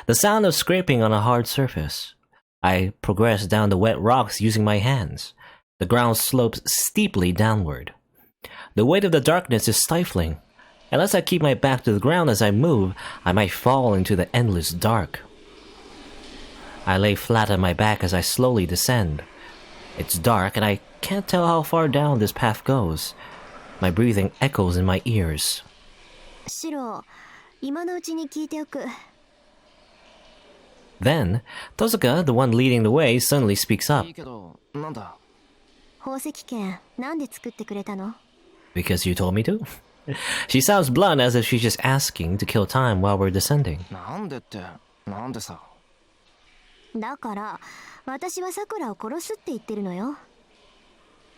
The sound of scraping on a hard surface. I progress down the wet rocks using my hands. The ground slopes steeply downward. The weight of the darkness is stifling. Unless I keep my back to the ground as I move, I might fall into the endless dark. I lay flat on my back as I slowly descend. It's dark and I can't tell how far down this path goes. My breathing echoes in my ears. Shirou, 今のうちに聞いておく。 Then, Tosuka, the one leading the way, suddenly speaks up. 宝石剣、なんで作ってくれたの? Because you told me to? She sounds blunt as if she's just asking to kill time while we're descending. なんでって、なんでさ。だから、私は桜を殺すって言ってるのよ。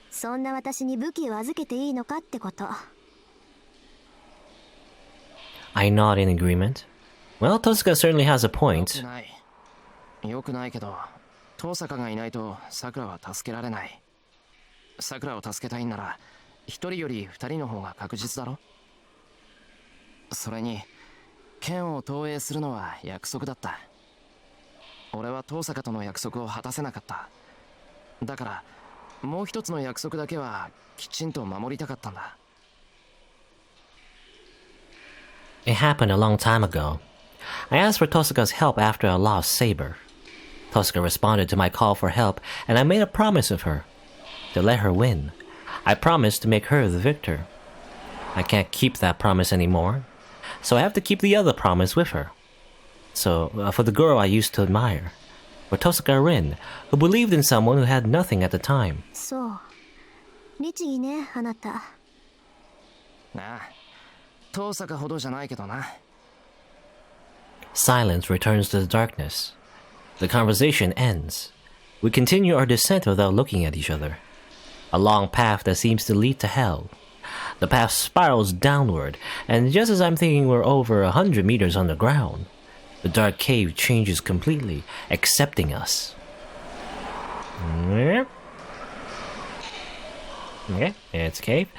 そんな私に武器を預けていいのかってこと。I nod in agreement. Well, Tosuka certainly has a point. よくないけど、遠坂がいないと桜は助けられない。桜を助けたいんなら、一人より二人の方が確実だろ。それに、剣を投影するのは約束だった。俺は遠坂との約束を果たせなかった。だから、もう一つの約束だけはきちんと守りたかったんだ。It happened a long time ago. I asked for Tosuka's help after I lost Saber. Tosuka responded to my call for help, and I made a promise of her. To let her win. I promised to make her the victor. I can't keep that promise anymore, so I have to keep the other promise with her. So, for the girl I used to admire. For Tosuka Rin, who believed in someone who had nothing at the time. そう。律儀ね、あなた。なあ、遠坂ほどじゃないけどな。Silence returns to the darkness. The conversation ends. We continue our descent without looking at each other. A long path that seems to lead to hell. The path spirals downward, and just as I'm thinking we're over 100 meters underground, the dark cave changes completely, accepting us. Okay, it's a cave.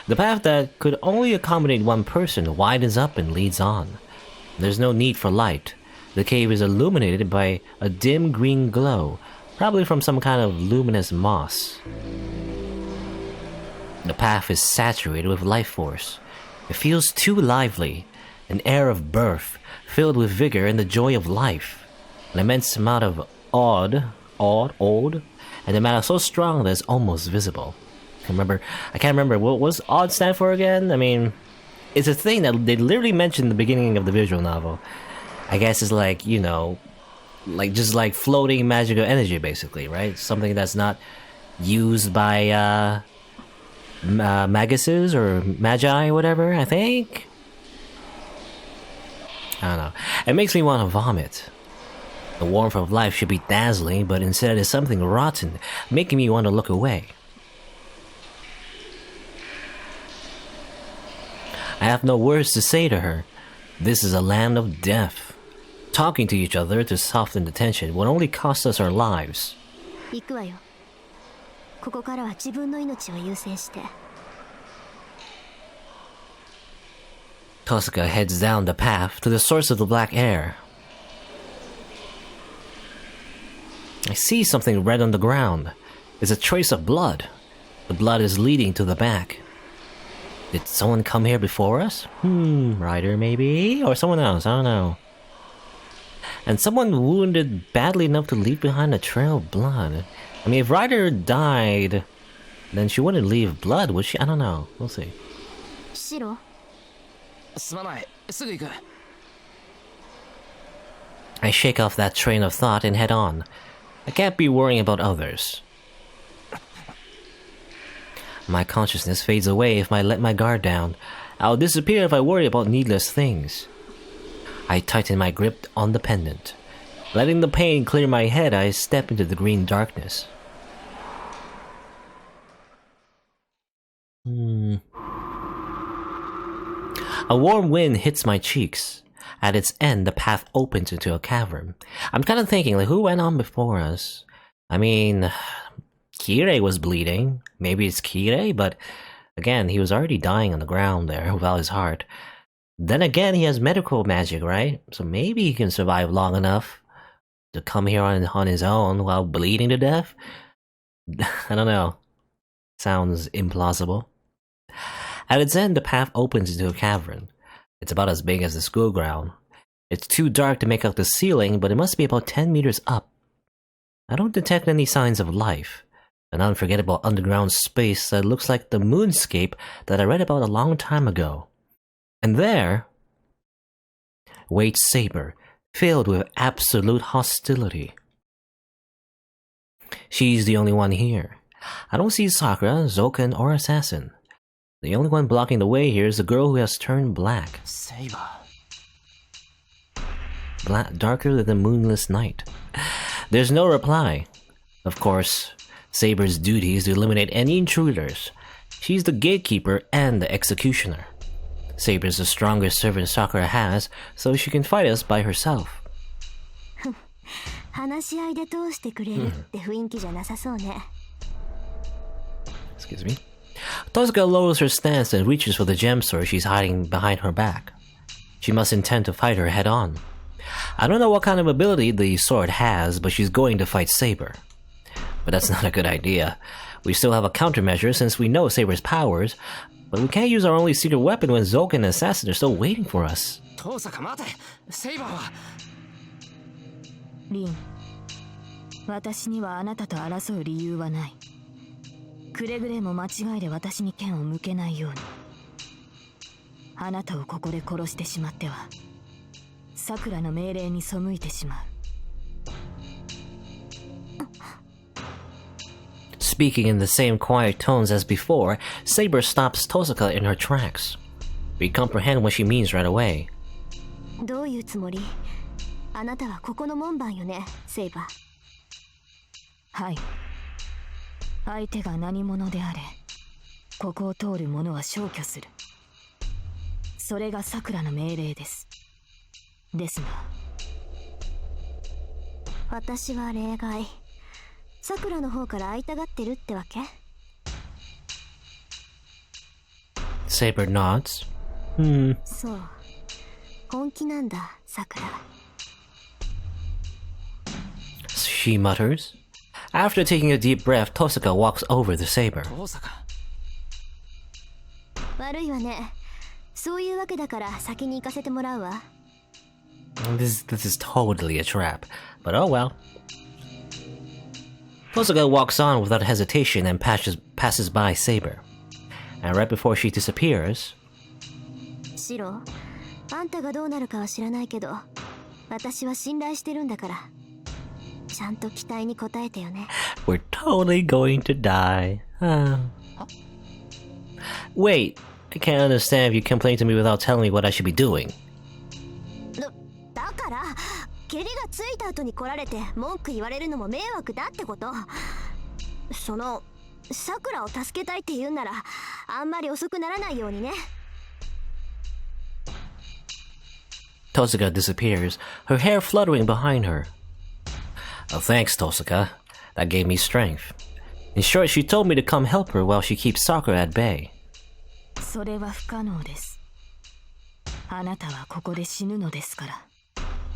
The path that could only accommodate one person widens up and leads on. There's no need for light. The cave is illuminated by a dim green glow, probably from some kind of luminous moss. The path is saturated with life force. It feels too lively, an air of birth, filled with vigor and the joy of life. An immense amount of odd, and a matter so strong that it's almost visible. I can't remember what was odd stand for again? I mean, it's a thing that they literally mentioned in the beginning of the visual novel. I guess it's like, you know, just like floating magical energy, basically, right? Something that's not used by maguses or magi, whatever, I think. I don't know. It makes me want to vomit. The warmth of life should be dazzling, but instead it's something rotten, making me want to look away. I have no words to say to her. This is a land of death. Talking to each other to soften the tension would only cost us our lives. 行くわよ。ここからは自分の命を優先して。Tosuka heads down the path to the source of the black air. I see something red on the ground. It's a trace of blood. The blood is leading to the back. Did someone come here before us? Ryder maybe? Or someone else, I don't know. And someone wounded badly enough to leave behind a trail of blood. I mean, if Ryder died, then she wouldn't leave blood, would she? I don't know. We'll see. Shirou? すまない。すぐ行く。I shake off that train of thought and head on. I can't be worrying about others. My consciousness fades away if I let my guard down. I'll disappear if I worry about needless things. I tighten my grip on the pendant. Letting the pain clear my head, I step into the green darkness. A warm wind hits my cheeks. At its end, the path opens into a cavern. I'm kind of thinking, like, who went on before us? I mean, Kirei was bleeding. Maybe it's Kirei, but again, he was already dying on the ground there without his heart. Then again, he has medical magic, right? So maybe he can survive long enough to come here on his own while bleeding to death? I don't know. Sounds implausible. At its end, the path opens into a cavern. It's about as big as the school ground. It's too dark to make out the ceiling, but it must be about 10 meters up. I don't detect any signs of life. An unforgettable underground space that looks like the moonscape that I read about a long time ago. And there waits Saber, filled with absolute hostility. She's the only one here. I don't see Sakura, Zoken, or Assassin. The only one blocking the way here is the girl who has turned black. Saber. Darker than the moonless night. There's no reply. Of course, Saber's duty is to eliminate any intruders. She's the gatekeeper and the executioner. Saber's the strongest servant Sakura has, so she can fight us by herself. 話し合いで通してくれるって雰囲気じゃなさそうね。Excuse me. Tosuka lowers her stance and reaches for the gem sword she's hiding behind her back. She must intend to fight her head on. I don't know what kind of ability the sword has, but she's going to fight Saber. But that's not a good idea. We still have a countermeasure since we know Saber's powers, but we can't use our only secret weapon when Zoken and Assassin are still waiting for us. 遠坂待て。セイバーは。リン、私にはあなたと争う理由はない。くれぐれも間違いで私に剣を向けないように。あなたをここで殺してしまっては、さくらの命令に背いてしまう。Speaking in the same quiet tones as before, Saber stops Tosuka in her tracks. We comprehend what she means right away. どういうつもり？あなたはここの門番よね、セイバー。はい。相手が何者であれ、ここを通る者は消去する。それがさくらの命令です。ですが、私は例外。さくらの方から会いたがってるってわけ？ Saber nods. そう。本気なんだ、さくら。She mutters. After taking a deep breath, Tosuka walks over the Saber. 遠坂。悪いわね。そういうわけだから先に行かせてもらうわ。This is totally a trap, but oh well. Tosuka walks on without hesitation and passes by Saber. And right before she disappears... シロ、あんたがどうなるかは知らないけど、私は信頼してるんだから。ちゃんと期待に応えてよね。We're totally going to die. Wait, I can't understand if you complain to me without telling me what I should be doing. だから、蹴りがついた後に来られて文句言われるのも迷惑だってこと。その、さくらを助けたいって言うんなら、あんまり遅くならないようにね。Tosuka disappears, her hair fluttering behind her. Oh, thanks, Tosuka. That gave me strength. In short, she told me to come help her while she keeps Sakura at bay. それは不可能です。あなたはここで死ぬのですから、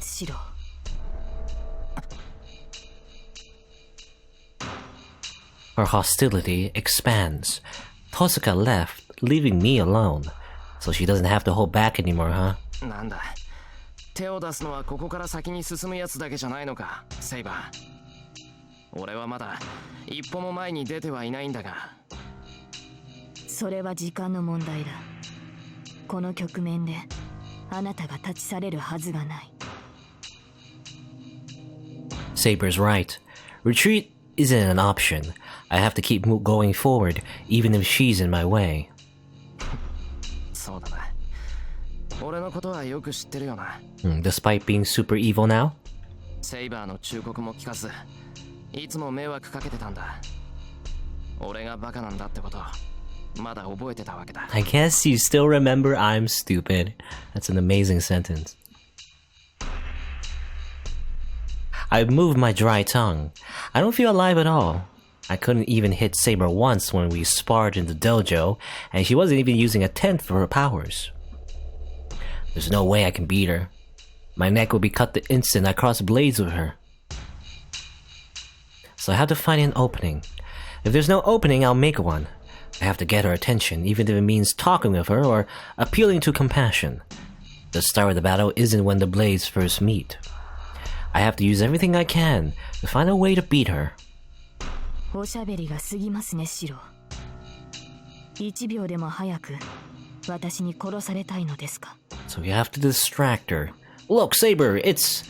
シロ。Her hostility expands. Tosuka left, leaving me alone. So she doesn't have to hold back anymore, huh? なんだ。手を出すのはここから先に進むやつだけじゃないのか、セイバー。俺はまだ一歩も前に出てはいないんだが。それは時間の問題だ。この局面であなたが立ち去れるはずがない。Saber's right. Retreat isn't an option. I have to keep going forward, even if she's in my way. そうだな。俺のことはよく知ってるよな。Despite being super evil now? セイバーの忠告も聞かず、いつも迷惑かけてたんだ。俺がバカなんだってこと、まだ覚えてたわけだ。I guess you still remember I'm stupid. That's an amazing sentence. I moved my dry tongue. I don't feel alive at all. I couldn't even hit Saber once when we sparred in the dojo, and she wasn't even using a tenth of her powers. There's no way I can beat her. My neck would be cut the instant I cross blades with her. So I have to find an opening. If there's no opening, I'll make one. I have to get her attention, even if it means talking with her or appealing to compassion. The start of the battle isn't when the blades first meet. I have to use everything I can to find a way to beat her. おしゃべりが過ぎますね、シロ。1秒でも早く私に殺されたいのですか? So we have to distract her. Look, Saber, it's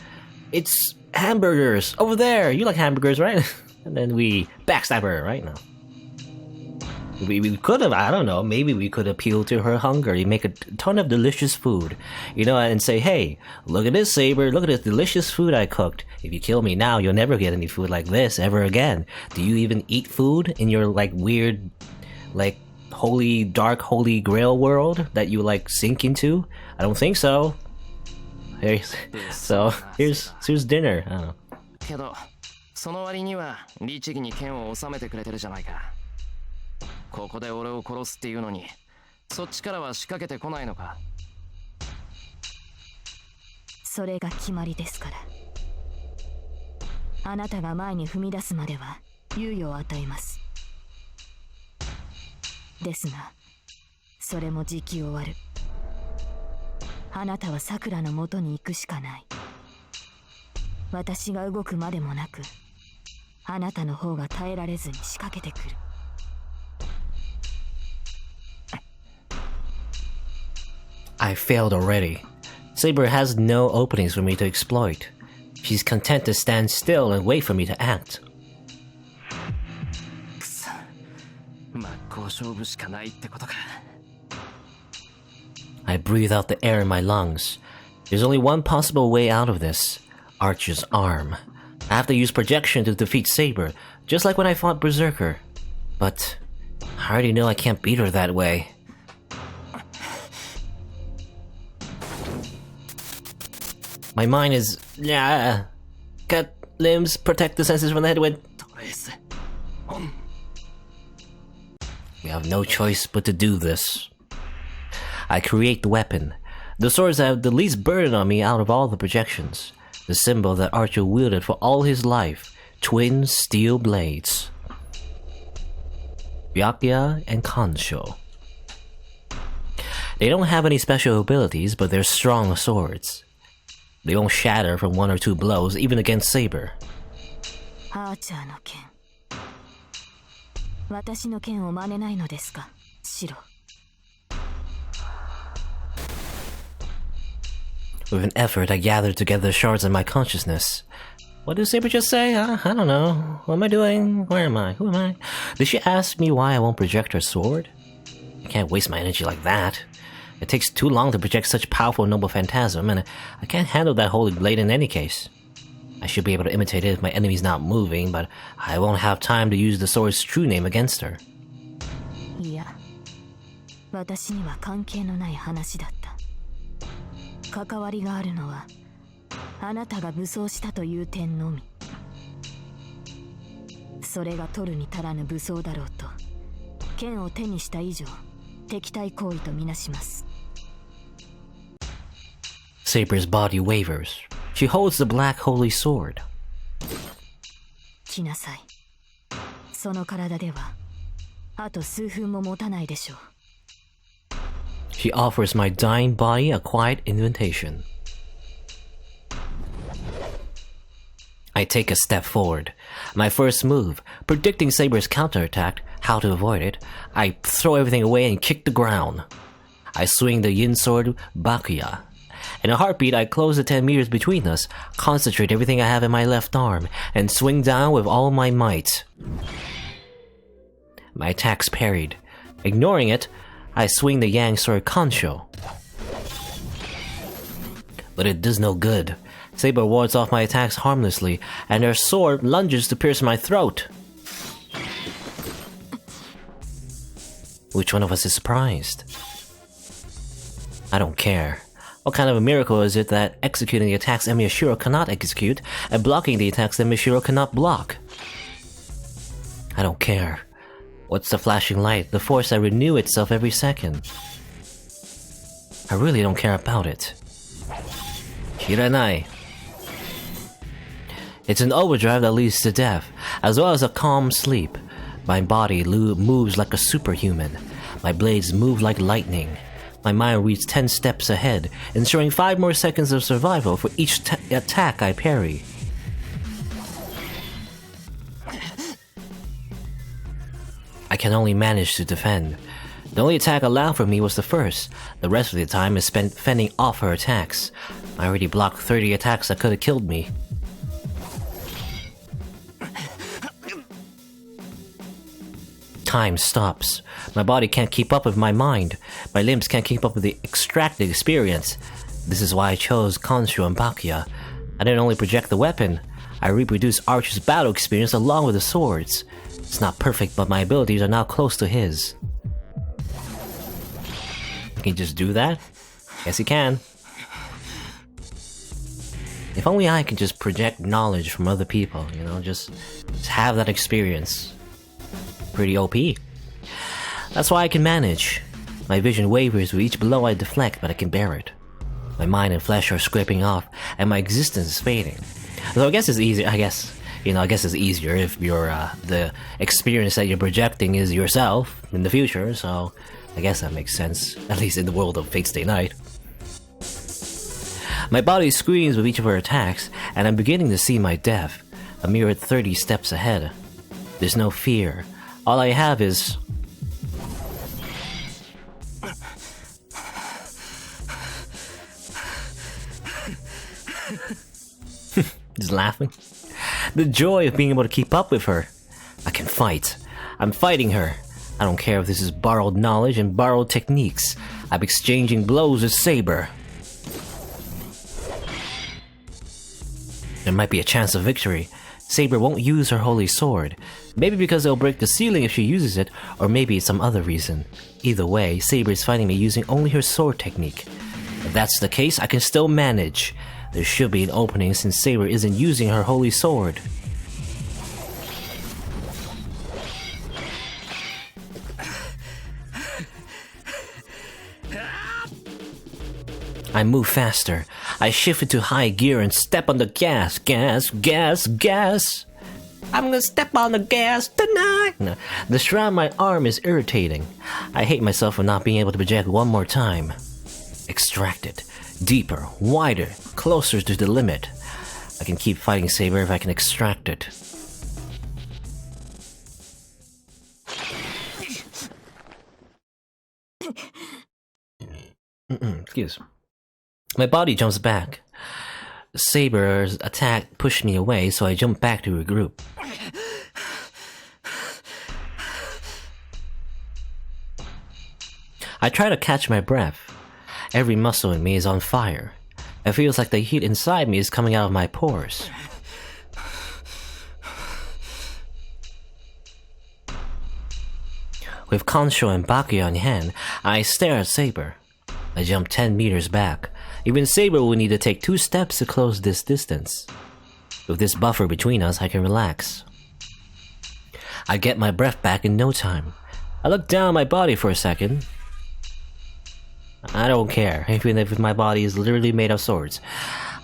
hamburgers over there. You like hamburgers, right? And then we backstab her right now. We could have, I don't know, maybe we could appeal to her hunger. You make a ton of delicious food, you know, and say, hey, look at this, Saber, look at this delicious food I cooked. If you kill me now, you'll never get any food like this ever again. Do you even eat food in your, like, weird, like, dark holy grail world that you, like, sink into? I don't think so. So, here's dinner. I don't know. けど、その割には律儀に剣を収めてくれてるじゃないか。ここで俺を殺すっていうのに、そっちからは仕掛けてこないのか。それが決まりですから。あなたが前に踏み出すまでは猶予を与えます。ですが、それも時期終わる。あなたはさくらの元に行くしかない。私が動くまでもなく、あなたの方が耐えられずに仕掛けてくる。I failed already. Saber has no openings for me to exploit. She's content to stand still and wait for me to act. くそ、真っ向勝負しかないってことか。I breathe out the air in my lungs. There's only one possible way out of this. Archer's arm. I have to use projection to defeat Saber, just like when I fought Berserker. But I already know I can't beat her that way. My mind is... cut limbs, protect the senses from the head wind. We have no choice but to do this. I create the weapon. The swords that have the least burden on me out of all the projections. The symbol that Archer wielded for all his life. Twin steel blades. Byakuya and Kansho. They don't have any special abilities, but they're strong swords. They won't shatter from one or two blows, even against Saber. アーチャーの剣。私の剣を真似ないのですか、シロ。With an effort, I gathered together the shards of my consciousness. What did Saber just say? I don't know. What am I doing? Where am I? Who am I? Did she ask me why I won't project her sword? I can't waste my energy like that. It takes too long to project such powerful noble phantasm, and I can't handle that holy blade in any case. I should be able to imitate it if my enemy's not moving, but I won't have time to use the sword's true name against her. いや、私には関係のない話だった。関わりがあるのは、あなたが武装したという点のみ。それが取るに足らぬ武装だろうと、剣を手にした以上、敵対行為とみなします。Saber's body wavers. She holds the black holy sword. 来なさい。その体では、あと数分も持たないでしょう。She offers my dying body a quiet invitation. I take a step forward. My first move, predicting Saber's counterattack, how to avoid it, I throw everything away and kick the ground. I swing the yin sword Byakuya. In a heartbeat, I close the 10 meters between us, concentrate everything I have in my left arm, and swing down with all my might. My attack's parried. Ignoring it, I swing the yang sword Kansho. But it does no good. Saber wards off my attacks harmlessly, and her sword lunges to pierce my throat. Which one of us is surprised? I don't care. What kind of a miracle is it that executing the attacks that Shirou cannot execute, and blocking the attacks that Shirou cannot block? I don't care. What's the flashing light, the force that renews itself every second? I really don't care about it. Hiranai. It's an overdrive that leads to death, as well as a calm sleep. My body moves like a superhuman. My blades move like lightning. My mind reads 10 steps ahead, ensuring 5 more seconds of survival for each attack I parry. I can only manage to defend. The only attack allowed for me was the first. The rest of the time is spent fending off her attacks. I already blocked 30 attacks that could have killed me. Time stops. My body can't keep up with my mind. My limbs can't keep up with the extracted experience. This is why I chose Konshu and Bakuya. I didn't only project the weapon, I reproduced Archer's battle experience along with the swords. It's not perfect, but my abilities are now close to his. Can you just do that? Yes, he can. If only I could just project knowledge from other people, you know, just have that experience. Pretty OP. That's why I can manage. My vision wavers with each blow I deflect, but I can bear it. My mind and flesh are scraping off, and my existence is fading. So I guess it's easier. I guess it's easier if you're the experience that you're projecting is yourself in the future. So I guess that makes sense, at least in the world of Fate Stay Night. My body screams with each of her attacks, and I'm beginning to see my death, a mere 30 steps ahead. There's no fear. All I have is... Just laughing. The joy of being able to keep up with her. I can fight. I'm fighting her. I don't care if this is borrowed knowledge and borrowed techniques. I'm exchanging blows with Saber. There might be a chance of victory. Saber won't use her holy sword. Maybe because it'll break the ceiling if she uses it, or maybe it's some other reason. Either way, Saber is fighting me using only her sword technique. If that's the case, I can still manage. There should be an opening since Saber isn't using her holy sword. I move faster. I shift into high gear and step on the gas. Gas, gas, gas. I'm gonna step on the gas tonight. No, the shroud on my arm is irritating. I hate myself for not being able to project one more time. Extract it. Deeper, wider, closer to the limit. I can keep fighting Saber if I can extract it. Excuse. My body jumps back. Saber's attack pushed me away, so I jump back to regroup. I try to catch my breath. Every muscle in me is on fire. It feels like the heat inside me is coming out of my pores. With Konsho and Bakuya in hand, I stare at Saber. I jump 10 meters back. Even Saber will need to take 2 steps to close this distance. With this buffer between us, I can relax. I get my breath back in no time. I look down at my body for a second. I don't care, even if my body is literally made of swords.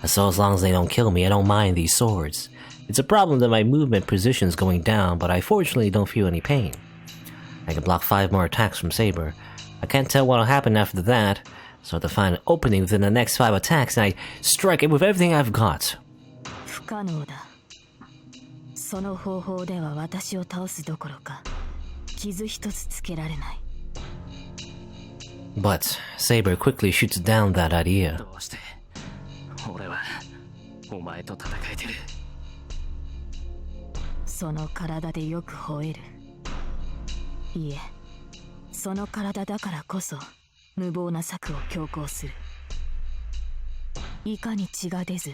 So as long as they don't kill me, I don't mind these swords. It's a problem that my movement position is going down, but I fortunately don't feel any pain. I can block 5 more attacks from Saber. I can't tell what'll happen after that, so I have to find an opening within the next 5 attacks and I strike it with everything I've got. 不可能だ。その方法では私を倒すどころか、傷一つつけられない。But Saber quickly shoots down that idea. どうして俺はお前と戦えてる。その体でよく吠える。いえ、その体だからこそ無謀な策を強行する。いかに血が出ず、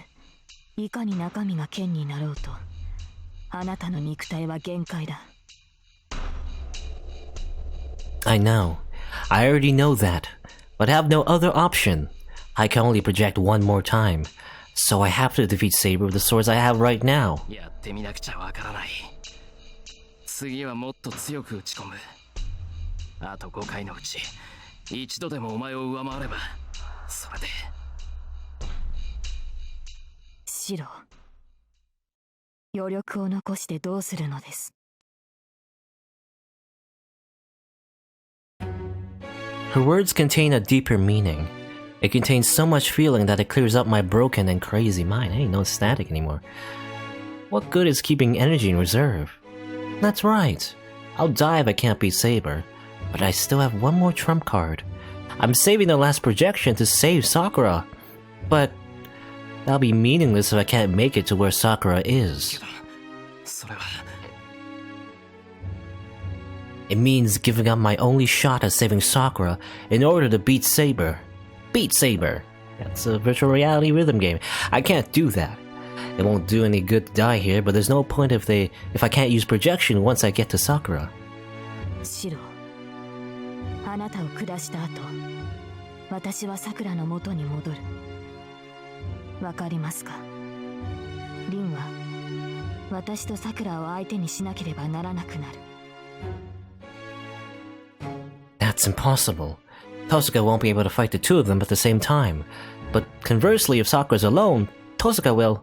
いかに中身が剣になろうと、あなたの肉体は限界だ。I know. I already know that, but I have no other option. I can only project one more time, so I have to defeat Saber with the swords I have right now. やってみなくちゃわからない。次はもっと強く打ち込む。あと5回のうち、一度でもお前を上回ればそれでシロ、余力を残してどうするのです。 Her words contain a deeper meaning. It contains so much feeling that it clears up my broken and crazy mind. Ain't no static anymore. What good is keeping energy in reserve? That's right. I'll die if I can't beat Saber, but I still have one more trump card. I'm saving the last projection to save Sakura, but that'll be meaningless if I can't make it to where Sakura is. それは It means giving up my only shot at saving Sakura in order to beat Saber. Beat Saber! That's a virtual reality rhythm game. I can't do that. It won't do any good to die here, but there's no point if I can't use projection once I get to Sakura. シロ、あなたを下した後、私はさくらの元に戻る。わかりますか？リンは私とさくらを相手にしなければならなくなる。 That's impossible. Tosuka won't be able to fight the two of them at the same time. But conversely, if Sakura's alone, Tosuka will.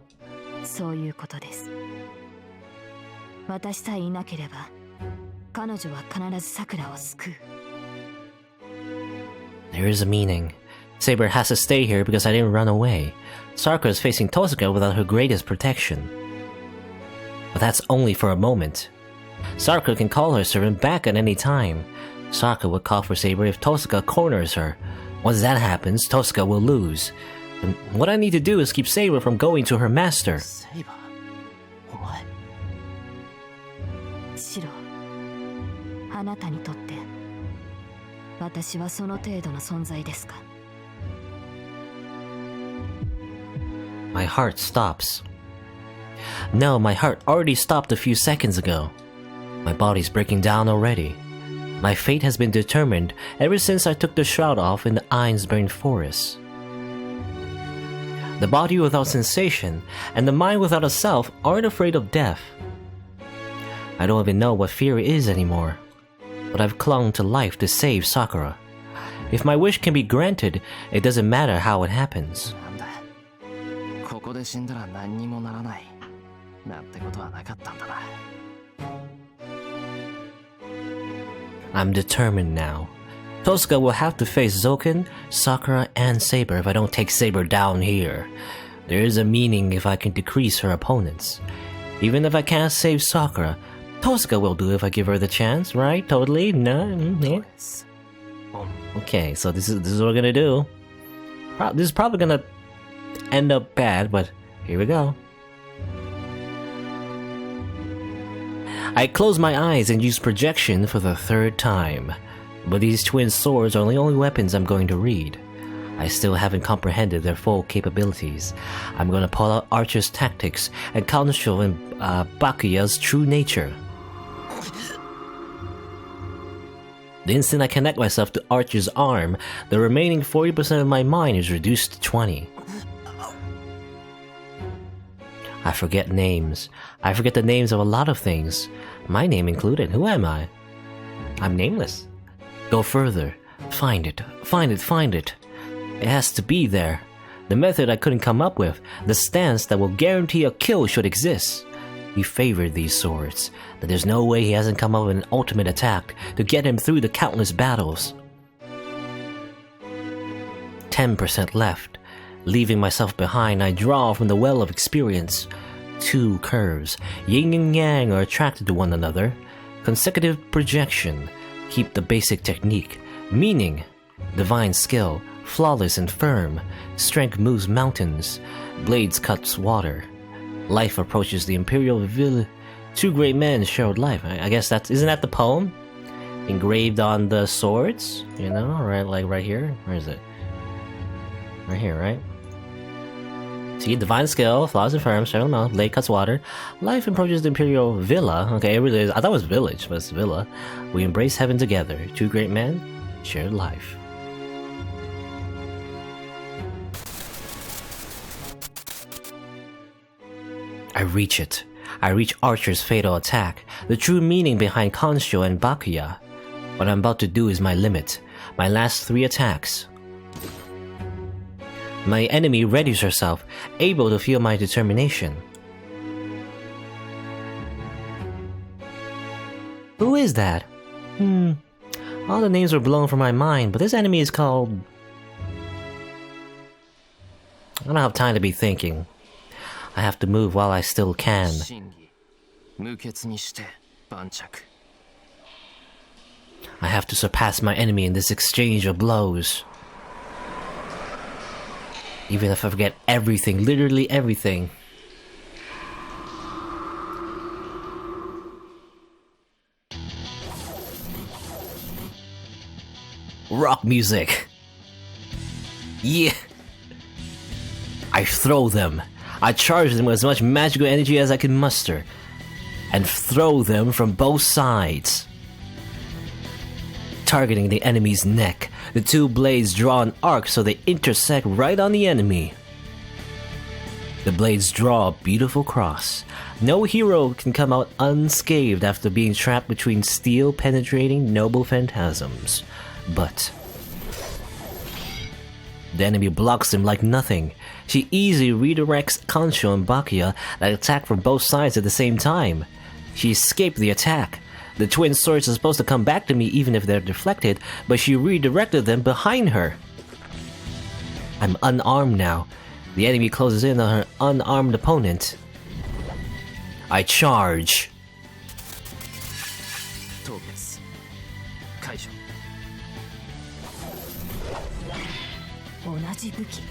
そういうことです。私さえいなければ、彼女は必ずさくらを救う。 There is a meaning. Saber has to stay here because I didn't run away. Sakura is facing Tosuka without her greatest protection. But that's only for a moment. Sakura can call her servant back at any time. Sakura would call for Saber if Tosuka corners her. Once that happens, Tosuka will lose. And what I need to do is keep Saber from going to her master. セイバーお前シロ、あなたにとって私はその程度の存在ですか？ My heart stops. No, my heart already stopped a few seconds ago. My body's breaking down already. My fate has been determined ever since I took the shroud off in the Einsburn forest. The body without sensation and the mind without a self aren't afraid of death. I don't even know what fear is anymore, but I've clung to life to save Sakura. If my wish can be granted, it doesn't matter how it happens. なんだここで死んだら何にもならないなんてことはなかったんだな I'm determined now. Tosuka will have to face Zoken, Sakura, and Saber if I don't take Saber down here. There is a meaning if I can decrease her opponents. Even if I can't save Sakura, Tosuka will do if I give her the chance, right? Totally? No? Yeah. Okay, so this is what we're gonna do. This is probably gonna end up bad, but here we go. I close my eyes and use projection for the third time. But these twin swords are the only weapons I'm going to read. I still haven't comprehended their full capabilities. I'm going to pull out Archer's tactics and Kansho and Bakuya's true nature. The instant I connect myself to Archer's arm, the remaining 40% of my mind is reduced to 20. I forget names. I forget the names of a lot of things. My name included. Who am I? I'm nameless. Go further. Find it. Find it. Find it. It has to be there. The method I couldn't come up with. The stance that will guarantee a kill should exist. He favored these swords. That there's no way he hasn't come up with an ultimate attack to get him through the countless battles. 10% left. Leaving myself behind, I draw from the well of experience. Two curves. Yin and yang are attracted to one another. Consecutive projection. Keep the basic technique. Meaning. Divine skill. Flawless and firm. Strength moves mountains. Blades cuts water. Life approaches the imperial villa. Two great men shared life. I guess that's... Isn't that the poem? Engraved on the swords? You know? Right, like right here? Where is it? Right here, right? See, divine skill, flawless and firm, strength mouth, blade cuts water. Life approaches the imperial villa. Okay, it really is. I thought it was village, but it's villa. We embrace heaven together. Two great men shared life. I reach it. I reach Archer's fatal attack, the true meaning behind Kansho and Bakuya. What I'm about to do is my limit. My last 3 attacks. My enemy readies herself, able to feel my determination. Who is that? All the names were blown from my mind, but this enemy is called... I don't have time to be thinking. I have to move while I still can. 真偽無血にして盤石 I have to surpass my enemy in this exchange of blows. Even if I forget everything, literally everything. Rock music. Yeah. I throw them. I charge them with as much magical energy as I can muster. And throw them from both sides. Targeting the enemy's neck, the two blades draw an arc so they intersect right on the enemy. The blades draw a beautiful cross. No hero can come out unscathed after being trapped between steel-penetrating noble phantasms. But the enemy blocks him like nothing. She easily redirects Kansho and Bakuya that attack from both sides at the same time. She escaped the attack. The twin swords are supposed to come back to me even if they're deflected, but she redirected them behind her. I'm unarmed now. The enemy closes in on her unarmed opponent. I charge. 凍結解除 同じ武器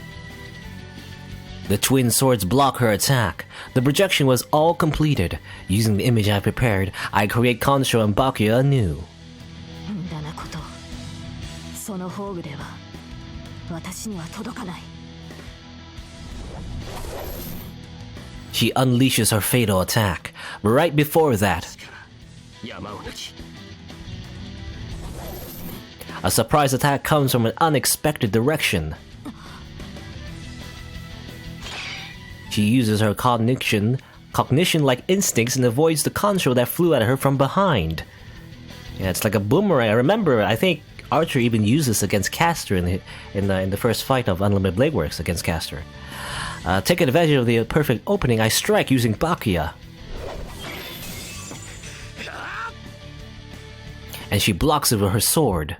The twin swords block her attack. The projection was all completed. Using the image I prepared, I create Kansho and Bakuya anew. 無駄なことその宝具では私には届かない She unleashes her fatal attack. But right before that, 山を抜き a surprise attack comes from an unexpected direction. She uses her cognition-like instincts and avoids the Kansho that flew at her from behind. Yeah, it's like a boomerang. I remember, I think Archer even used this against Caster in the first fight of Unlimited Blade Works against Caster. Taking advantage of the perfect opening, I strike using Bakuya. And she blocks it with her sword.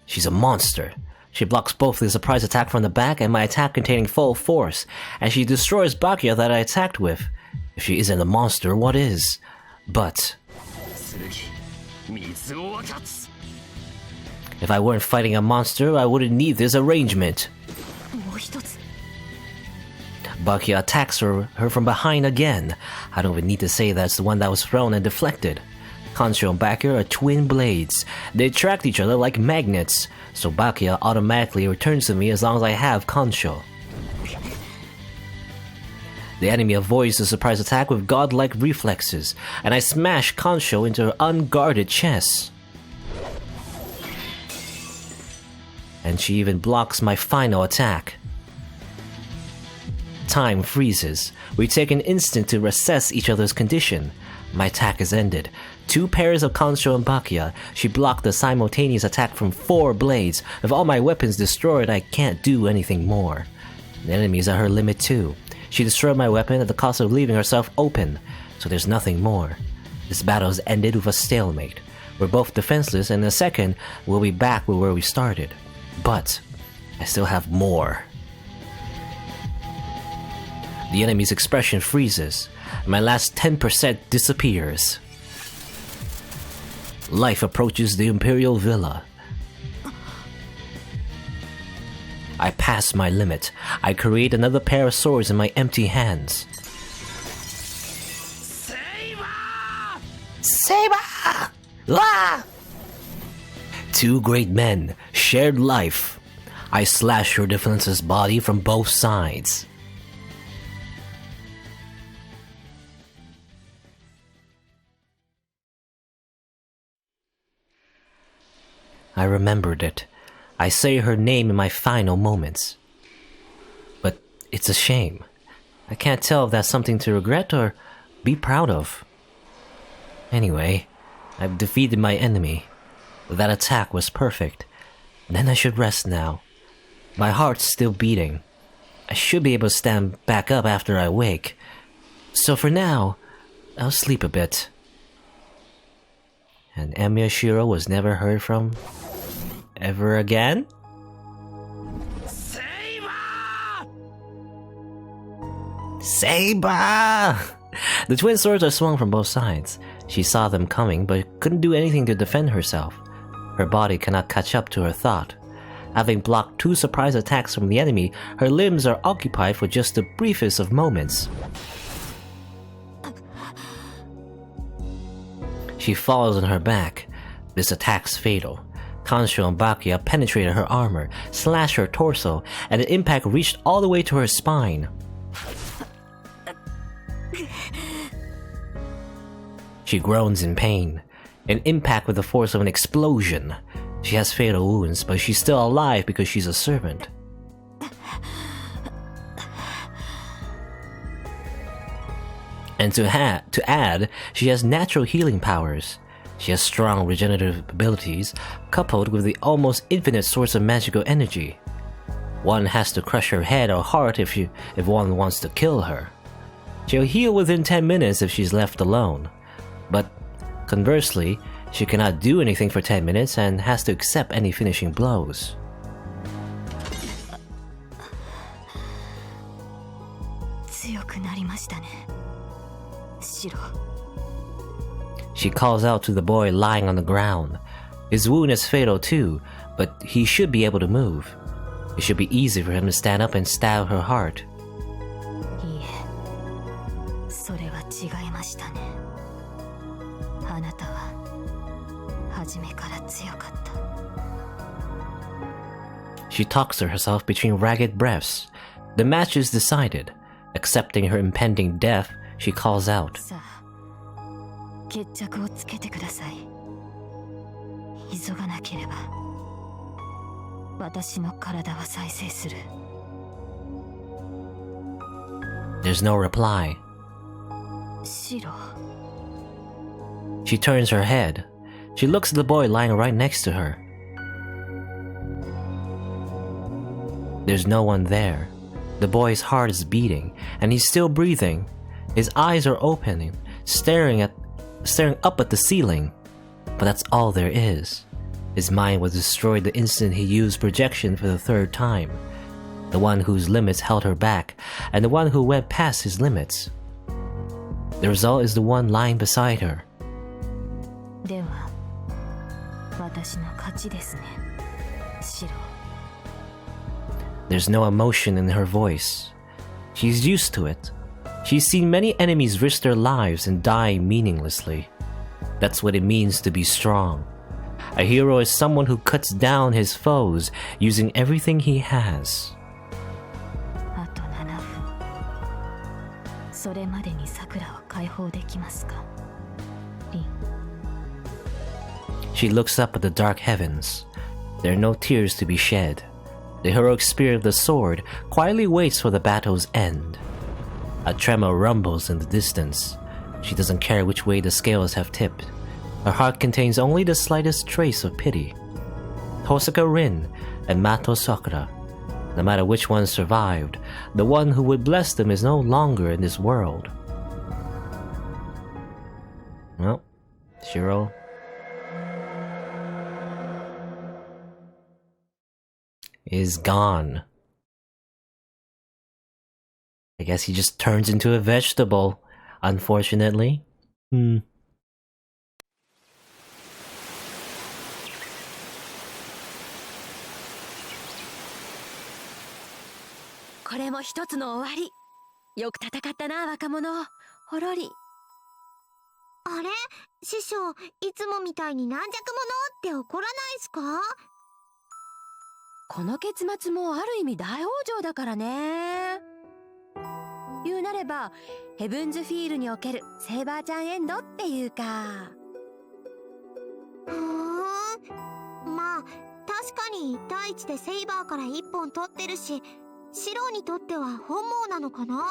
She's a monster. She blocks both the surprise attack from the back and my attack containing full force, and she destroys Bakuya that I attacked with. If she isn't a monster, what is? But 剣水を分かつ if I weren't fighting a monster, I wouldn't need this arrangement. もう一つ Bakuya attacks her from behind again. I don't even need to say that's the one that was thrown and deflected. Kansho and Bakuya are twin blades. They attract each other like magnets, so Bakuya automatically returns to me as long as I have Kansho. The enemy avoids the surprise attack with godlike reflexes, and I smash Kansho into her unguarded chest. And she even blocks my final attack. Time freezes. We take an instant to assess each other's condition. My attack is ended. Two pairs of Kansho and Bakuya. She blocked the simultaneous attack from 4 blades. With all my weapons destroyed, I can't do anything more. The enemy is at her limit too. She destroyed my weapon at the cost of leaving herself open, so there's nothing more. This battle has ended with a stalemate. We're both defenseless, and in a second, we'll be back where we started. But I still have more. The enemy's expression freezes. My last 10% disappears. Life approaches the Imperial Villa. I pass my limit. I create another pair of swords in my empty hands. Saber! Ah! Two great men, shared life. I slash her defenseless body from both sides. I remembered it. I say her name in my final moments. But it's a shame. I can't tell if that's something to regret or be proud of. Anyway, I've defeated my enemy. That attack was perfect. Then I should rest now. My heart's still beating. I should be able to stand back up after I wake. So for now, I'll sleep a bit. And Emiya Shirou was never heard from ever again? Saber! The twin swords are swung from both sides. She saw them coming, but couldn't do anything to defend herself. Her body cannot catch up to her thought. Having blocked 2 surprise attacks from the enemy, her limbs are occupied for just the briefest of moments. She falls on her back. This attack's fatal. Kansho and Bakuya penetrated her armor, slashed her torso, and the impact reached all the way to her spine. She groans in pain. An impact with the force of an explosion. She has fatal wounds, but she's still alive because she's a servant. And to add, she has natural healing powers. She has strong regenerative abilities, coupled with the almost infinite source of magical energy. One has to crush her head or heart if one wants to kill her. She'll heal within 10 minutes if she's left alone. But conversely, she cannot do anything for 10 minutes and has to accept any finishing blows. She calls out to the boy lying on the ground. His wound is fatal too, but he should be able to move. It should be easy for him to stand up and stab her heart. She talks to herself between ragged breaths. The match is decided. Accepting her impending death, she calls out. There's no reply. She turns her head. She looks at the boy lying right next to her. There's no one there. The boy's heart is beating, and he's still breathing. His eyes are opening, staring up at the ceiling. But that's all there is. His mind was destroyed the instant he used projection for the 3rd time. The one whose limits held her back, and the one who went past his limits. The result is the one lying beside her. There's no emotion in her voice. She's used to it. She's seen many enemies risk their lives and die meaninglessly. That's what it means to be strong. A hero is someone who cuts down his foes using everything he has. She looks up at the dark heavens. There are no tears to be shed. The heroic spirit of the sword quietly waits for the battle's end. A tremor rumbles in the distance. She doesn't care which way the scales have tipped. Her heart contains only the slightest trace of pity. Hosaka Rin and Mato Sakura. No matter which one survived, the one who would bless them is no longer in this world. Well, Shirou is gone. I guess he just turns into a vegetable, unfortunately. これも一つの終わり。よく戦ったな、若者。ほろり。あれ、師匠、いつもみたいに軟弱者って怒らないすか？この結末もある意味大往生だからね。言うなればヘブンズフィールにおけるセイバーちゃんエンドっていうか。まあ確かに第一でセイバーから一本取ってるし、シロウにとっては本望なのかな。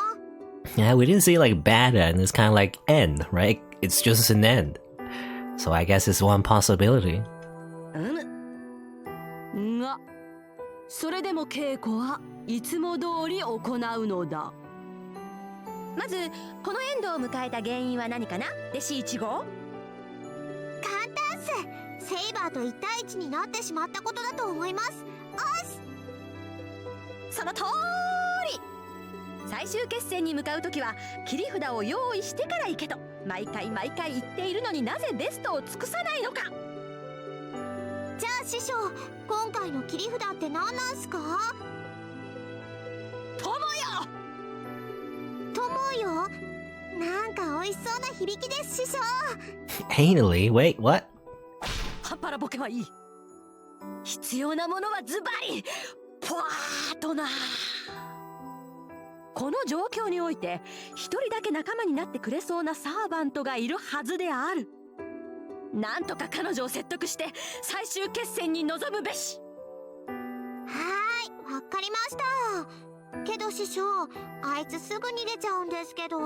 Yeah, we didn't say like bad end, it's kind of like end, right? It's just an end. So I guess it's one possibility. がそれでも稽古はいつも通り行うのだ。まずこのエンドを迎えた原因は何かな、弟子1号？簡単っす。セイバーと1対1になってしまったことだと思います。その通り。最終決戦に向かうときは切り札を用意してから行けと毎回言っているのに、なぜベストを尽くさないのか。じゃあ師匠、今回の切り札って何なんすか？友よ。友よ？なんか美味しそうな響きです、師匠。Anally? Wait, what? ハパラボケはいい。必要なものはズバリポワーとな。この状況において一人だけ仲間になってくれそうなサーバントがいるはずである。なんとか彼女を説得して最終決戦に臨むべし。わかりました。けど師匠、あいつすぐ逃げちゃうんですけど。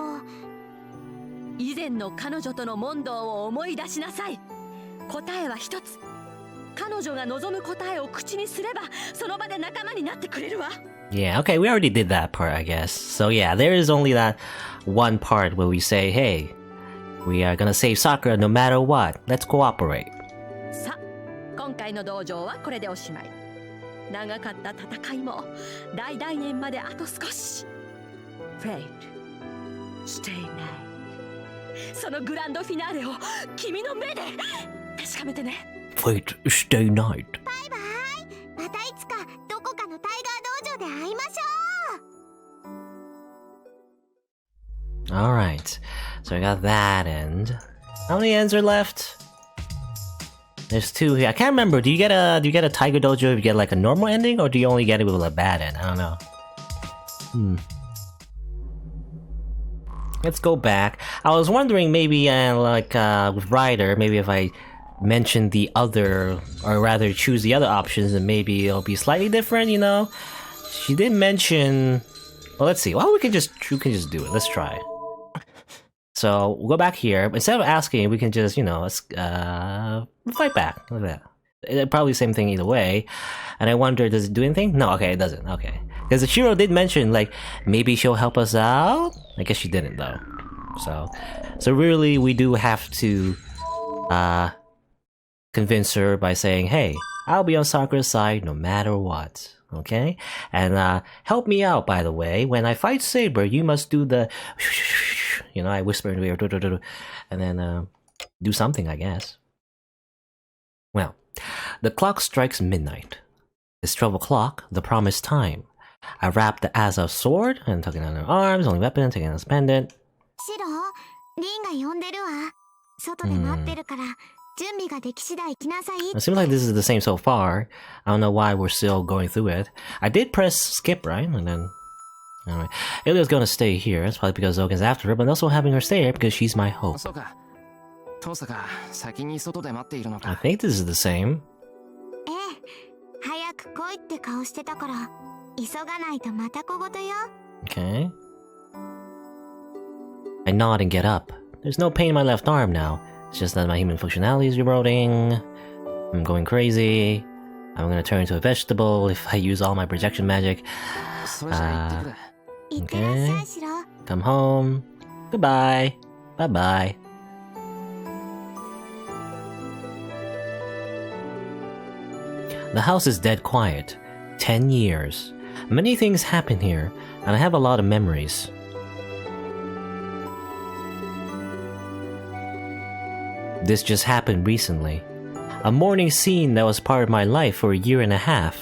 以前の彼女との問答を思い出しなさい。答えは一つ。彼女が望む答えを口にすればその場で仲間になってくれるわ。Yeah, okay, we already did that part, I guess. So yeah, there is only that one part where we say, hey, we are gonna save Sakura no matter what. Let's cooperate. さ、今回の道場はこれでおしまい。長かった戦いも大団円まであと少し。Fate, stay night。そのグランドフィナーレを君の目で確かめてね。Fate, stay night. バイバイ。またいつかどこかのタイガー道場で会いましょう。Alright, so I got that end. How many ends are left? There's 2 here. I can't remember. Do you get a Tiger Dojo if you get like a normal ending, or do you only get it with a bad end? I don't know. Let's go back. I was wondering maybe with Ryder, maybe if I mention the other, or rather choose the other options, and maybe it'll be slightly different, you know? She did mention... Well, let's see. Well, we can just do it. Let's try. So, we'll go back here. Instead of asking, we can just, you know, fight back. Look at that. It's probably the same thing either way. And I wonder, does it do anything? No, okay, it doesn't. Okay. Because the Shirou did mention, like, maybe she'll help us out? I guess she didn't, though. So really, we do have to, convince her by saying, hey, I'll be on Sakura's side no matter what. Okay? And, help me out, by the way. When I fight Saber, you must do the... You know, I whisper into her, and then, do something, I guess. Well, the clock strikes midnight. It's 12 o'clock, the promised time. I wrap the Azov sword and tuck it on her arms, only weapon, taking this pendant. シロ、リンが呼んでるわ。外で待ってるから、準備ができ次第来なさい。It seems like this is the same so far. I don't know why we're still going through it. I did press skip, right? And then... Anyway, Ilya's gonna stay here. It's probably because Zogen's after her, but also having her stay here because she's my hope. そうか。遠坂、先に外で待っているの I か。 think this is the same. ええ、早く来いって顔してたから、急がないとまた小言よ。Okay. I nod and get up. There's no pain in my left arm now. It's just that my human functionality is eroding. I'm going crazy. I'm gonna turn into a vegetable if I use all my projection magic. それじゃ行ってくる。いってらっしゃい、シロ。 Come home. Goodbye. Bye-bye. The house is dead quiet. 10 years. Many things happen here, and I have a lot of memories. This just happened recently. A morning scene that was part of my life for a year and a half.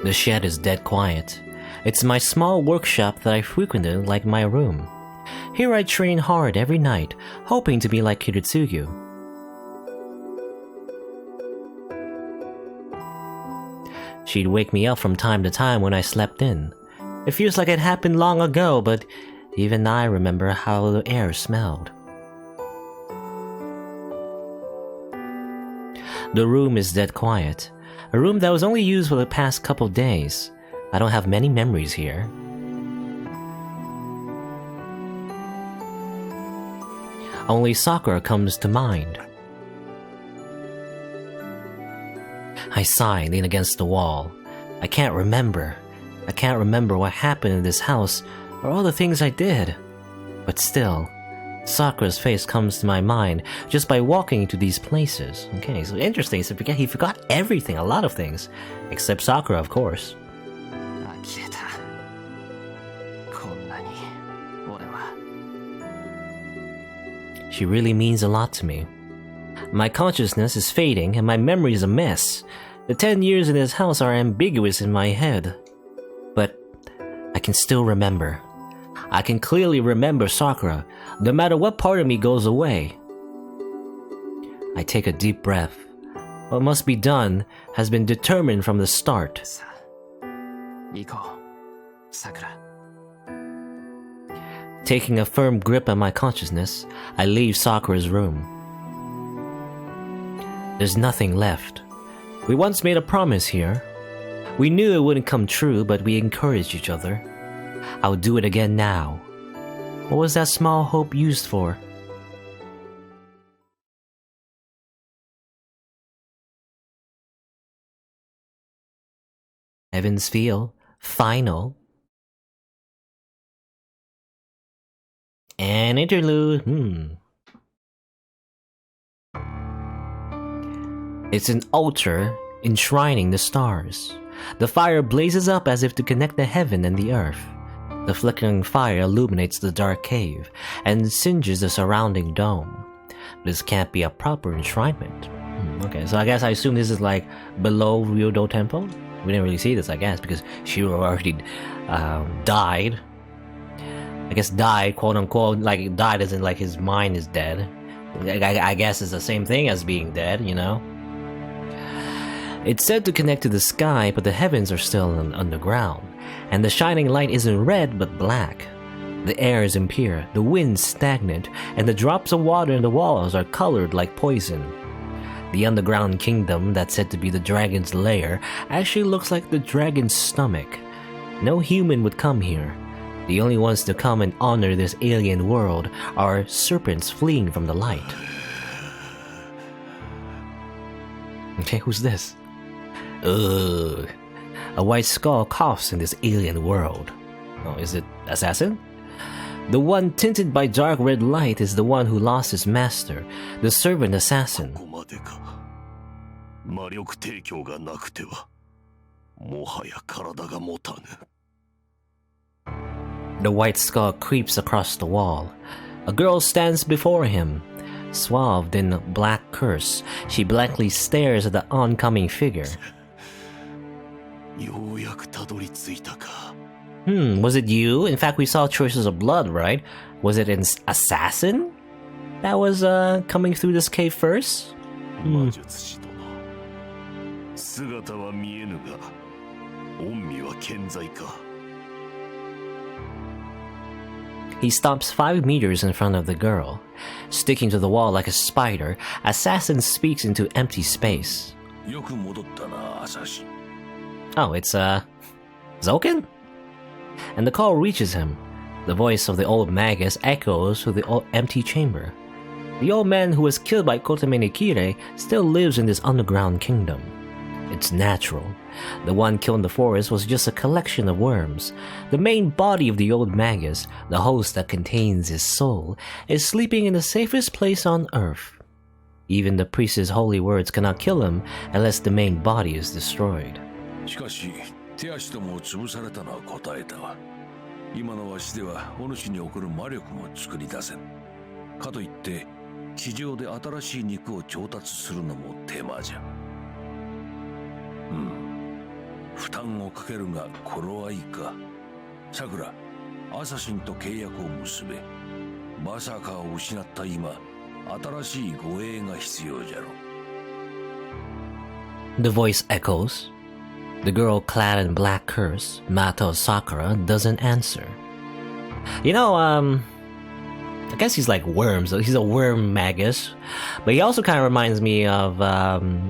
The shed is dead quiet. It's my small workshop that I frequented like my room. Here I train hard every night, hoping to be like Kiritsugu. She'd wake me up from time to time when I slept in. It feels like it happened long ago, but even I remember how the air smelled. The room is dead quiet. A room that was only used for the past couple days. I don't have many memories here. Only Sakura comes to mind. I sigh and lean against the wall. I can't remember. I can't remember what happened in this house or all the things I did. But still, Sakura's face comes to my mind just by walking to these places. Okay, so interesting. So he forgot everything, a lot of things. Except Sakura, of course. 呆れた。こんなに俺は。 She really means a lot to me. My consciousness is fading and my memory is a mess. The 10 years in this house are ambiguous in my head. But I can still remember. I can clearly remember Sakura, no matter what part of me goes away. I take a deep breath. What must be done has been determined from the start. さあ、行こう、さくら。 Taking a firm grip on my consciousness, I leave Sakura's room. There's nothing left. We once made a promise here. We knew it wouldn't come true, but we encouraged each other. I'll do it again now. What was that small hope used for? Heaven's Feel, final. An interlude. It's an altar enshrining the stars. The fire blazes up as if to connect the heaven and the earth. The flickering fire illuminates the dark cave and singes the surrounding dome. This can't be a proper enshrinement. Okay, so I assume this is like below Ryodo Temple. We didn't really see this, I guess, because Shirou already died. I guess died, quote unquote, like died as in like his mind is dead. I guess it's the same thing as being dead, you know? It's said to connect to the sky, but the heavens are still underground, and the shining light isn't red but black. The air is impure, the wind stagnant, and the drops of water in the walls are colored like poison. The underground kingdom that's said to be the dragon's lair actually looks like the dragon's stomach. No human would come here. The only ones to come and honor this alien world are serpents fleeing from the light. Okay, who's this? Ugh. A white skull coughs in this alien world. Oh, is it Assassin? The one tinted by dark red light is the one who lost his master, the servant assassin. ここまでか。魔力提供がなくては、もはや体が持たぬ。 The white skull creeps across the wall. A girl stands before him. Swathed in a black curse, she blankly stares at the oncoming figure. ようやくたどり着いたか。 Was it you? In fact, we saw traces of blood, right? Was it an assassin that was coming through this cave first? 魔術師殿、姿は見えぬが、恩義は健在か。 He stops 5 meters in front of the girl. Sticking to the wall like a spider, Assassin speaks into empty space. よく戻ったな、アサシン。 Oh, it's, Zoken? And the call reaches him. The voice of the old magus echoes through the empty chamber. The old man who was killed by Kotame Nikire still lives in this underground kingdom. It's natural. The one killed in the forest was just a collection of worms. The main body of the old magus, the host that contains his soul, is sleeping in the safest place on earth. Even the priest's holy words cannot kill him unless the main body is destroyed. しかし、手足とも潰されたのは答えたわ。今のわしでは、お主に送る魔力も作り出せん。かといって、地上で新しい肉を調達するのも手間じゃ。負担をかけるが頃合いか。さくら、アサシンと契約を結べ。まさかを失った今、新しい護衛が必要じゃろ。The voice echoes. The girl clad in black curse, Mato Sakura, doesn't answer. You know, I guess he's like worms. He's a worm magus. But he also kind of reminds me of,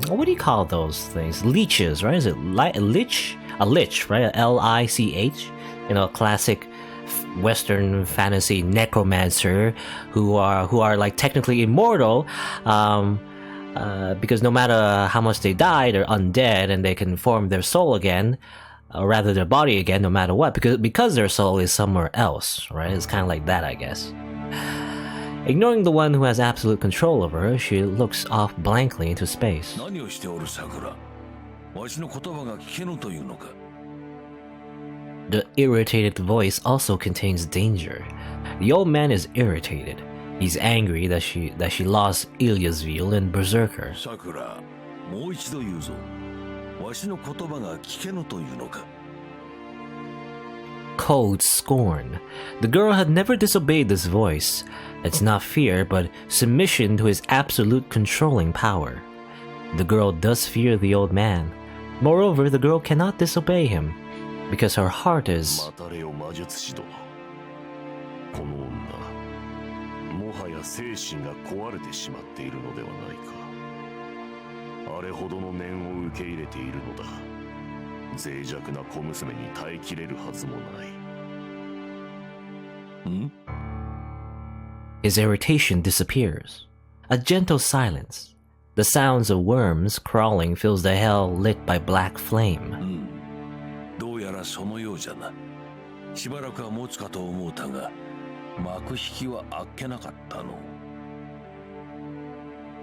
what do you call those things? Leeches, right? Is it a lich? A lich, right? Lich. You know, classic Western fantasy necromancer who are like technically immortal, because no matter how much they die, they're undead and they can form their soul again, or rather their body again, no matter what, because their soul is somewhere else, right? It's kind of like that, I guess. Ignoring the one who has absolute control over her, she looks off blankly into space. 何をしておる桜。わしの言葉が聞けぬというのか。The irritated voice also contains danger. The old man is irritated. He's angry that she lost Ilyasville and Berserker. 桜、もう一度言うぞ。わしの言葉が聞けぬというのか。Cold scorn. The girl had never disobeyed this voice. It's not fear, but submission to his absolute controlling power. The girl does fear the old man. Moreover, the girl cannot disobey him, because her heart is... 待たれよ魔術師殿。この女、もはや精神が壊れてしまっているのではないか。あれほどの念を受け入れているのだ。脆弱な小娘に耐えきれるはずもない。ん? His irritation disappears. A gentle silence. The sounds of worms crawling fills the hell lit by black flame. どうやらそのようじゃな。しばらくは持つかと思うたが、幕引きはあっけなかったの。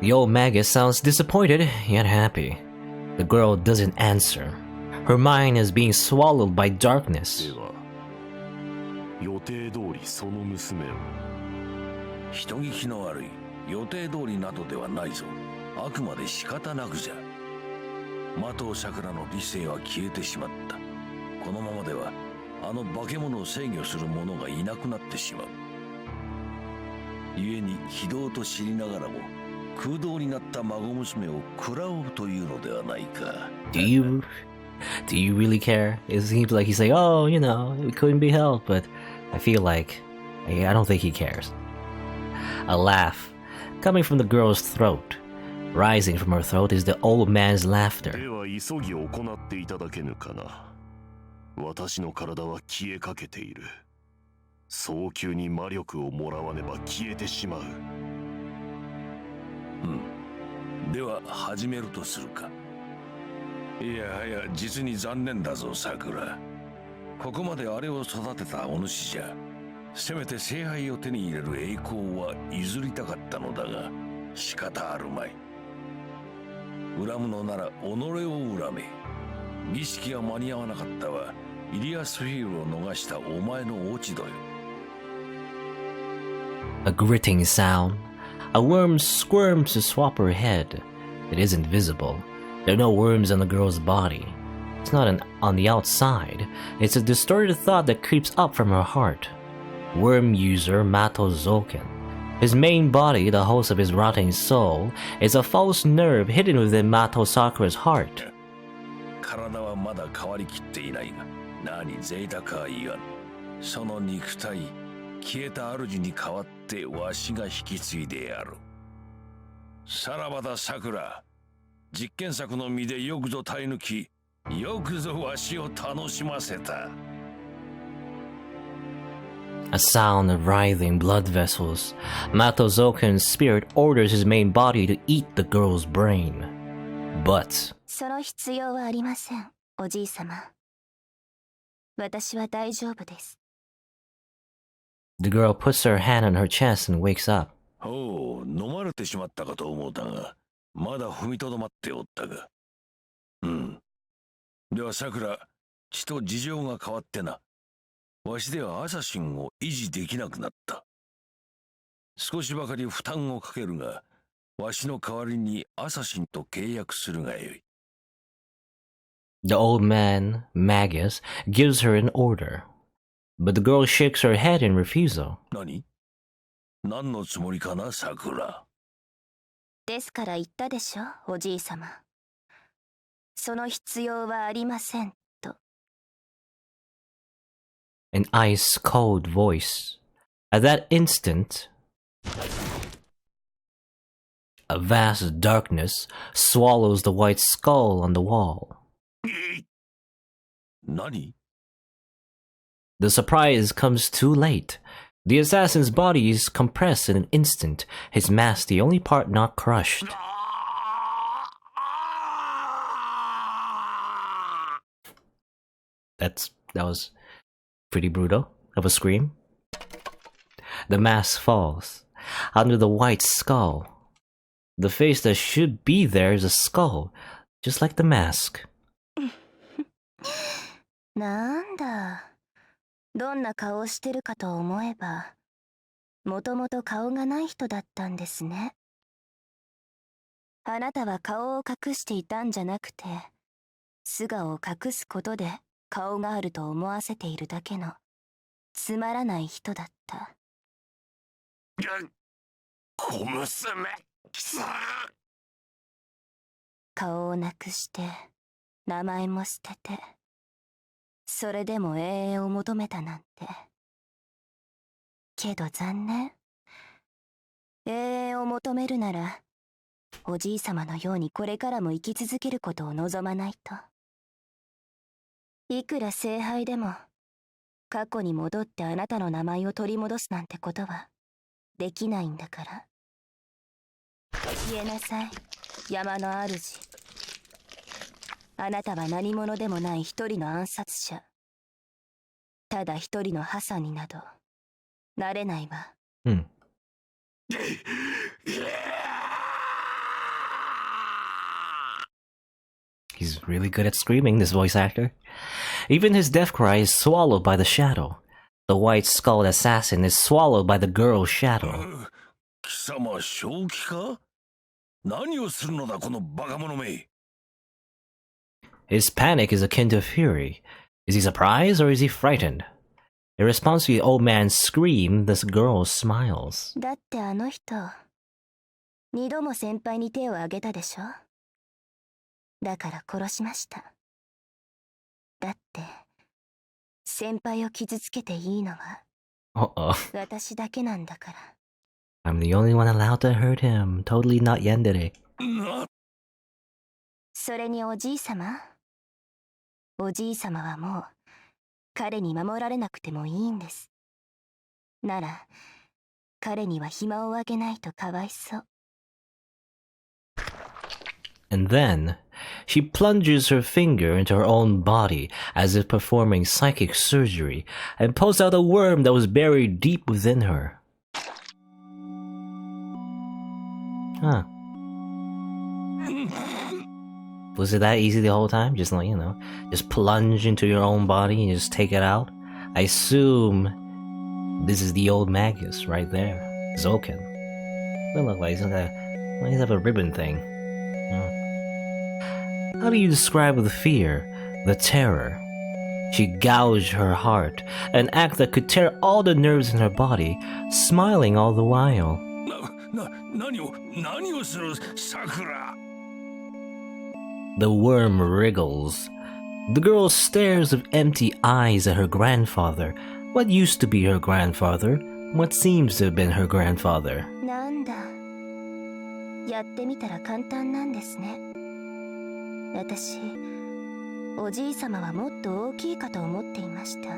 The old magus sounds disappointed, yet happy. The girl doesn't answer. Her mind is being swallowed by darkness. では、予定通りその娘を。人聞きの悪い。予定通りなどではないぞ。あくまで仕方なくじゃ。的尾桜の理性は消えてしまった。このままではあの化け物を制御する者がいなくなってしまう。故に非道と知りながらも空洞になった孫娘を食らおうというのではないか。Do you really care? It seems like he's like, oh, you know, it couldn't be helped, but I feel like I don't think he cares. A laugh coming from the girl's throat. Rising from her throat is the old man's laughter. では急ぎ行っていただけぬかな。私の体は消えかけている。早急に魔力をもらわねば消えてしまう。では始めるとするか。いやはや実に残念だぞ桜。ここまであれを育てたお主じゃ。せめて聖杯を手に入れる栄光は譲りたかったのだが仕方あるまい。恨むのなら己を恨め。儀式が間に合わなかったはイリアスフィールを逃したお前の落ち度よ。A gritting sound. A worm squirms to swap her head. It isn't visible. There are no worms on the girl's body. It's not on the outside. It's a distorted thought that creeps up from her heart. Worm user Mato Zoken. His main body, the host of his rotting soul, is a false nerve hidden within Mato Sakura's heart. 体はまだ変わりきっていないが、何贅沢は言わん。その肉体、消えた主に代わってわしが引き継いでやる。さらばだ桜。実験作の身でよくぞ耐え抜き、よくぞわしを楽しませた。A sound of writhing blood vessels. Mato Zoken's spirit orders his main body to eat the girl's brain. But その必要はありません、おじいさま。私は大丈夫です。the girl puts her hand on her chest and wakes up. おう、飲まれてしまったかと思うたが、まだ踏みとどまっておったが。では桜、ちと事情が変わってな。わしではアサシンを維持できなくなった。少しばかり負担をかけるが、わしの代わりにアサシンと契約するがよい。The old man, Magus, gives her an order. But the girl shakes her head in refusal. 何のつもりかな、桜。ですから言ったでしょ、おじいさま。その必要はありません、と。An ice-cold voice. At that instant, a vast darkness swallows the white skull on the wall. 何 The surprise comes too late. The assassin's body is compressed in an instant, his mask the only part not crushed. That was pretty brutal of a scream. The mask falls. Under the white skull. The face that should be there is a skull, just like the mask. なんだ。どんな顔をしてるかと思えば、もともと顔がない人だったんですね。あなたは顔を隠していたんじゃなくて、素顔を隠すことで顔があると思わせているだけのつまらない人だった。小娘、きさ。顔をなくして名前も捨てて、それでも永遠を求めたなんて。けど残念。永遠を求めるなら、おじいさまのようにこれからも生き続けることを望まないと。いくら聖杯でも、過去に戻ってあなたの名前を取り戻すなんてことはできないんだから。消えなさい、山の主。あなたは何者でもない一人の暗殺者。ただ一人の破産になどなれないわ。He's really good at screaming, this voice actor. Even his death cry is swallowed by the shadow. The white-skulled assassin is swallowed by the girl's shadow. 貴様正気か？何をするのだこのバカ者め。 His panic is akin to fury. Is he surprised or is he frightened? In response to the old man's scream, this girl smiles. だってあの人、二度も先輩に手を挙げたでしょ。だから殺しました。だって、先輩を傷つけていいのは、私だけなんだから。I'm the only one allowed to hurt him. Totally not yandere. それにおじいさまはもう彼に守られなくてもいいんです。なら彼には暇をあげないとかわいそう。 And then, she plunges her finger into her own body as if performing psychic surgery and pulls out a worm that was buried deep within her. Huh. Was it that easy the whole time? Just like, just plunge into your own body and just take it out? I assume this is the old Magus right there. Zoken. Doesn't look like he's have a ribbon thing. How do you describe the fear, the terror? She gouged her heart, an act that could tear all the nerves in her body, smiling all the while. 何をするSakura? The worm wriggles. The girl stares with empty eyes at her grandfather. What used to be her grandfather, what seems to have been her grandfather. なんだ。やってみたら簡単なんですね。私、おじいさまはもっと大きいかと思っていました。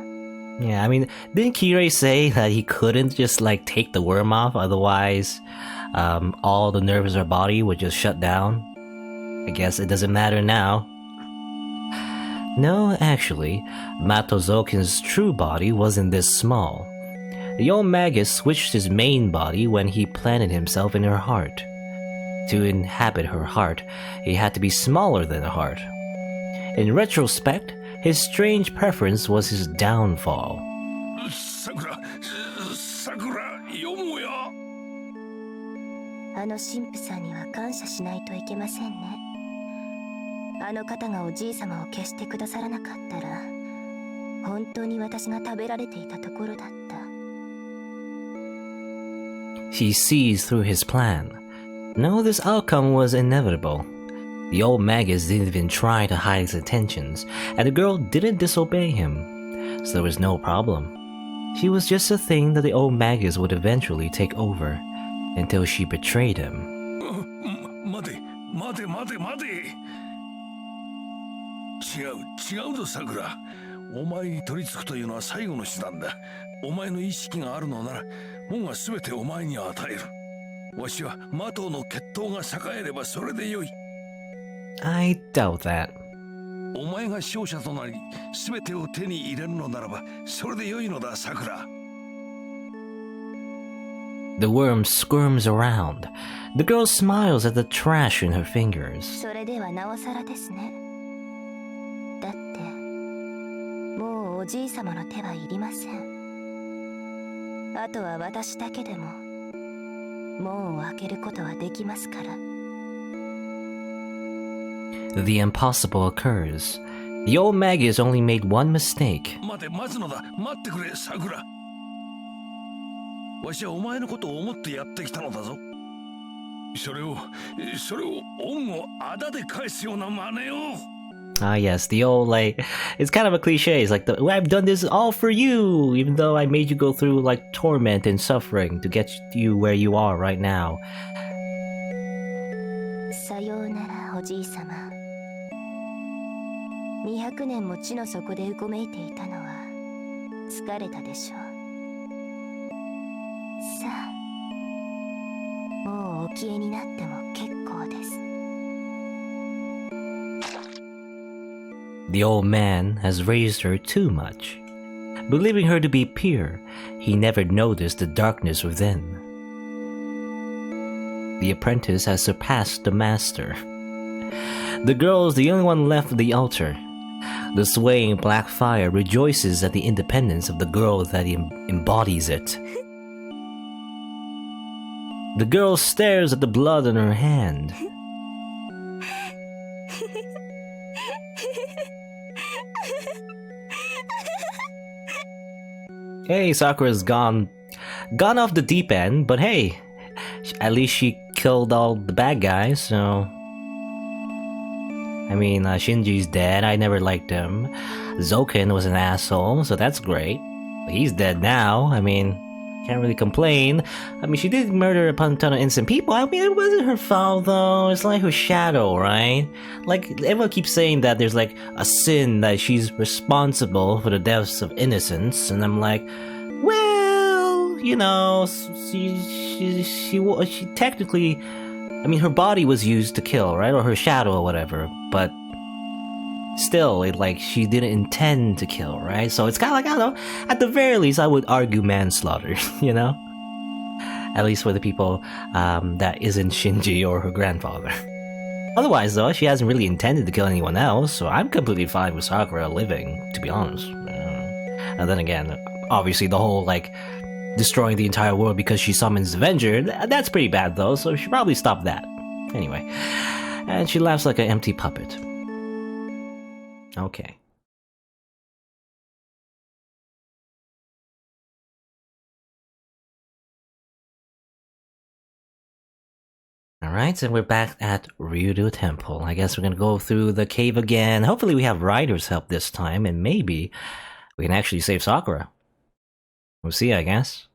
Yeah, I mean, didn't Kirei say that he couldn't just take the worm off, otherwise all the nerves in her body would just shut down? I guess it doesn't matter now. No, actually, Mato Zoken's true body wasn't this small. The old Magus switched his main body when he planted himself in her heart. To inhabit her heart, he had to be smaller than a heart. In retrospect, his strange preference was his downfall. Sakura, yomo ya. あの神父さんには感謝しないといけませんね。あの方がおじいさまを消してくださらなかったら、本当に私が食べられていたところだった。 She sees through his plan. No, this outcome was inevitable. The old Magus didn't even try to hide his intentions, and the girl didn't disobey him, so there was no problem. She was just a thing that the old Magus would eventually take over, until she betrayed him. 待て。違うぞSakura。お前に取り付くというのは最後の手段だ。お前の意識があるのなら門は全てお前に与える。わしは魔党の血統が栄えればそれでよい。 I doubt that. お前が勝者となり全てを手に入れるのならばそれでよいのだ、さくら。 The worm squirms around. The girl smiles at the trash in her fingers. それではなおさらですね。だってもうおじい様の手はいりません。あとは私だけでも門を開けることはできますから。 The impossible occurs. The old Maggie has only made one mistake. 待て、待つのだ。待ってくれ、さくら。わしはお前のことを思ってやってきたのだぞ。それを恩をあだで返すような真似を。 Ah, yes, the old, like, it's kind of a cliche. It's like, I've done this all for you, even though I made you go through, like, torment and suffering to get you where you are right now. さようなら、おじいさま。200年も地の底でうごめいていたのは疲れたでしょう。さあ、もうお消えになっても結構です。 The old man has raised her too much. Believing her to be pure, he never noticed the darkness within. The apprentice has surpassed the master. The girl is the only one left at the altar. The swaying black fire rejoices at the independence of the girl that embodies it. The girl stares at the blood in her hand. Hey, Sakura's gone off the deep end, but hey, at least she killed all the bad guys, so... I mean, Shinji's dead, I never liked him. Zoken was an asshole, so that's great. He's dead now, I mean, can't really complain. I mean, she did murder a ton of innocent people. I mean, it wasn't her fault, though. It's like her shadow, right? Like, everyone keeps saying that there's, like, a sin that she's responsible for the deaths of innocents, and I'm like, well, you know, she technically... I mean, her body was used to kill, right? Or her shadow or whatever, but... still, she didn't intend to kill, right? So it's kind of like, I don't know, at the very least, I would argue manslaughter, you know? At least for the people that isn't Shinji or her grandfather. Otherwise, though, she hasn't really intended to kill anyone else, so I'm completely fine with Sakura living, to be honest. And then again, obviously the whole, destroying the entire world because she summons Avenger, that's pretty bad, though, so she should probably stop that. Anyway. And she laughs like an empty puppet. Okay. Alright, so we're back at Ryudo Temple. I guess we're gonna go through the cave again. Hopefully we have Ryder's help this time, and maybe we can actually save Sakura. We'll see, I guess.